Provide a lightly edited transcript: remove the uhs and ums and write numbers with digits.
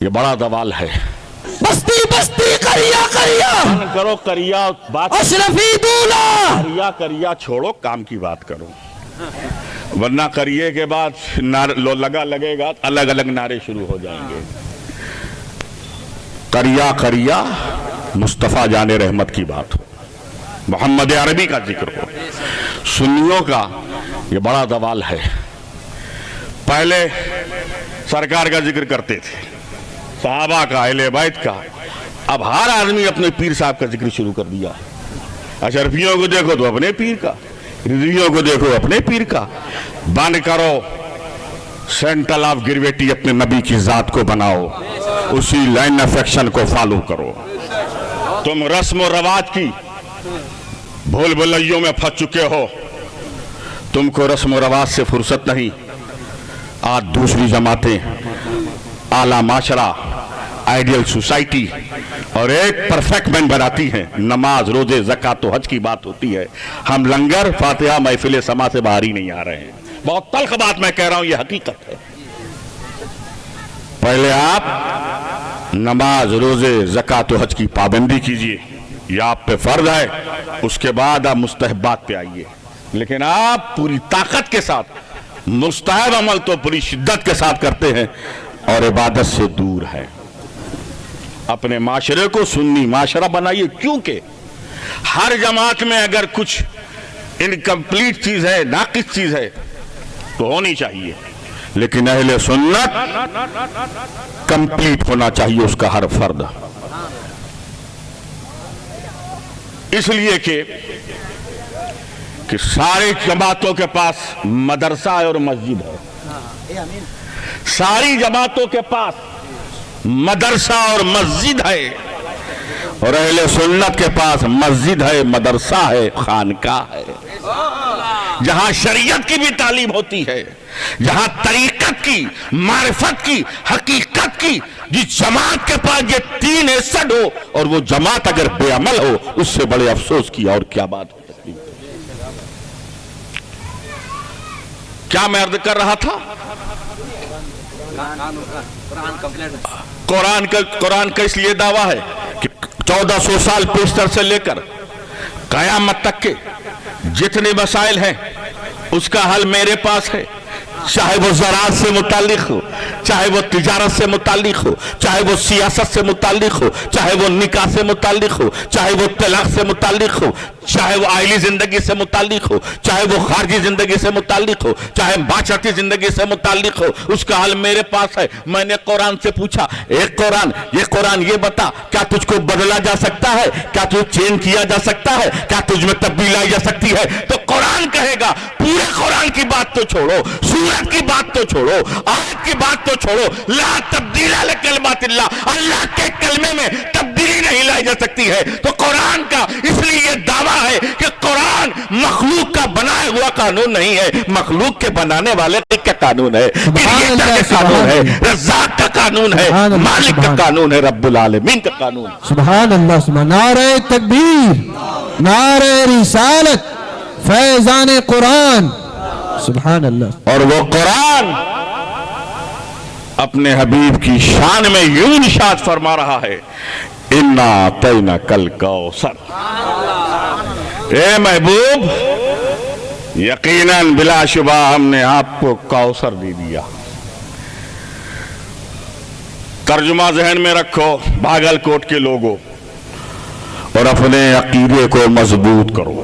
یہ بڑا دوال ہے۔ بستی بستی کریا کریا کرو کریا بات، اشرفی دولا کریا چھوڑو، کام کی بات کرو، ورنہ کریے کے بعد لگے گا الگ الگ نعرے شروع ہو جائیں گے۔ کریا کریا مصطفیٰ جان رحمت کی بات ہو، محمد عربی کا ذکر ہو، سنیوں کا یہ بڑا دوال ہے۔ پہلے سرکار کا ذکر کرتے تھے، صحابہ کا، اہل بیت کا، اب ہر آدمی اپنے پیر صاحب کا ذکر شروع کر دیا۔ اشرفیوں کو دیکھو تو اپنے پیر کا، رضویوں کو دیکھو اپنے پیر کا۔ بند کرو، سینٹرل آف گریویٹی اپنے نبی کی ذات کو بناؤ، اسی لائن آف ایکشن کو فالو کرو۔ تم رسم و رواج کی بھول بھلائیوں میں پھنس چکے ہو، تم کو رسم و رواج سے فرصت نہیں۔ آج دوسری جماعتیں اعلیٰ معاشرہ، آئیڈیل سوسائٹی اور ایک پرفیکٹ مین بناتی ہیں۔ نماز، روزے، زکوٰۃ و حج کی بات ہوتی ہے، ہم لنگر، فاتحہ، محفل سما سے باہر ہی نہیں آ رہے ہیں۔ بہت تلخ بات میں کہہ رہا ہوں، یہ حقیقت ہے۔ پہلے آپ نماز، روزے، زکوٰۃ و حج کی پابندی کیجئے، یہ آپ پہ فرض ہے، اس کے بعد آپ مستحبات پہ آئیے۔ لیکن آپ پوری طاقت کے ساتھ مستحب عمل تو پوری شدت کے ساتھ کرتے ہیں اور عبادت سے دور ہے۔ اپنے معاشرے کو سنی معاشرہ بنائیے، کیونکہ ہر جماعت میں اگر کچھ انکمپلیٹ چیز ہے، ناقص چیز ہے تو ہونی چاہیے، لیکن اہل سنت کمپلیٹ ہونا چاہیے اس کا ہر فرد۔ اس لیے کہ ساری جماعتوں کے پاس مدرسہ ہے اور مسجد ہے، ساری جماعتوں کے پاس مدرسہ اور مسجد ہے، اور اہل سنت کے پاس مسجد ہے، مدرسہ ہے، خانقاہ ہے، جہاں شریعت کی بھی تعلیم ہوتی ہے، جہاں طریقت کی، معرفت کی، حقیقت کی۔ جس جماعت کے پاس یہ تین حصد ہو اور وہ جماعت اگر بے عمل ہو، اس سے بڑے افسوس کی اور کیا بات ہو سکتی ہے۔ کیا میں عرض کر رہا تھا؟ قرآن کا اس لیے دعویٰ ہے کہ 1400 سال پیشتر سے لے کر قیامت تک کے جتنے مسائل ہیں اس کا حل میرے پاس ہے، چاہے وہ زراعت سے متعلق ہو، چاہے وہ تجارت سے متعلق ہو، چاہے وہ سیاست سے متعلق ہو، چاہے وہ نکاح سے متعلق ہو، چاہے وہ طلاق سے متعلق ہو، چاہے وہ آئلی زندگی سے متعلق ہو، چاہے وہ خارجی زندگی سے متعلق ہو، چاہے معاشرتی زندگی سے متعلق ہو، اس کا حل میرے پاس ہے۔ میں نے قرآن سے پوچھا، ایک قرآن یہ بتا، کیا تجھ کو بدلا جا سکتا ہے؟ کیا تجھ چینج کیا جا سکتا ہے؟ کیا تجھ میں تبدیلی آئی جا سکتی ہے؟ تو قرآن کہے گا، پورے قرآن کی بات تو چھوڑو، سورت کی بات تو چھوڑو، آیت کی بات تو چھوڑو، لا تبدیل لکلمات اللہ، اللہ کے کلمے میں تبدیلی نہیں لائی جا سکتی ہے۔ تو قرآن کا اس لیے یہ دعویٰ ہے کہ قرآن مخلوق کا بنایا ہوا قانون نہیں ہے، مخلوق کے بنانے والے کا قانون ہے، کریٹر کا قانون ہے، رزاق کا قانون ہے، مالک کا قانون ہے، رب العالمین کا قانون۔ سبحان اللہ، سبحان نعرہ تکبیر، نعرہ رسالت، فیضان قرآن، سبحان اللہ۔ اور وہ قرآن اپنے حبیب کی شان میں یوں نشاد فرما رہا ہے، اِنَّا أَعْطَيْنَاكَ الْكَوْثَرَ۔ اے محبوب، یقیناً بلا شبہ ہم نے آپ کو کوثر دے دیا۔ ترجمہ ذہن میں رکھو باگل کوٹ کے لوگوں، اور اپنے عقیدے کو مضبوط کرو۔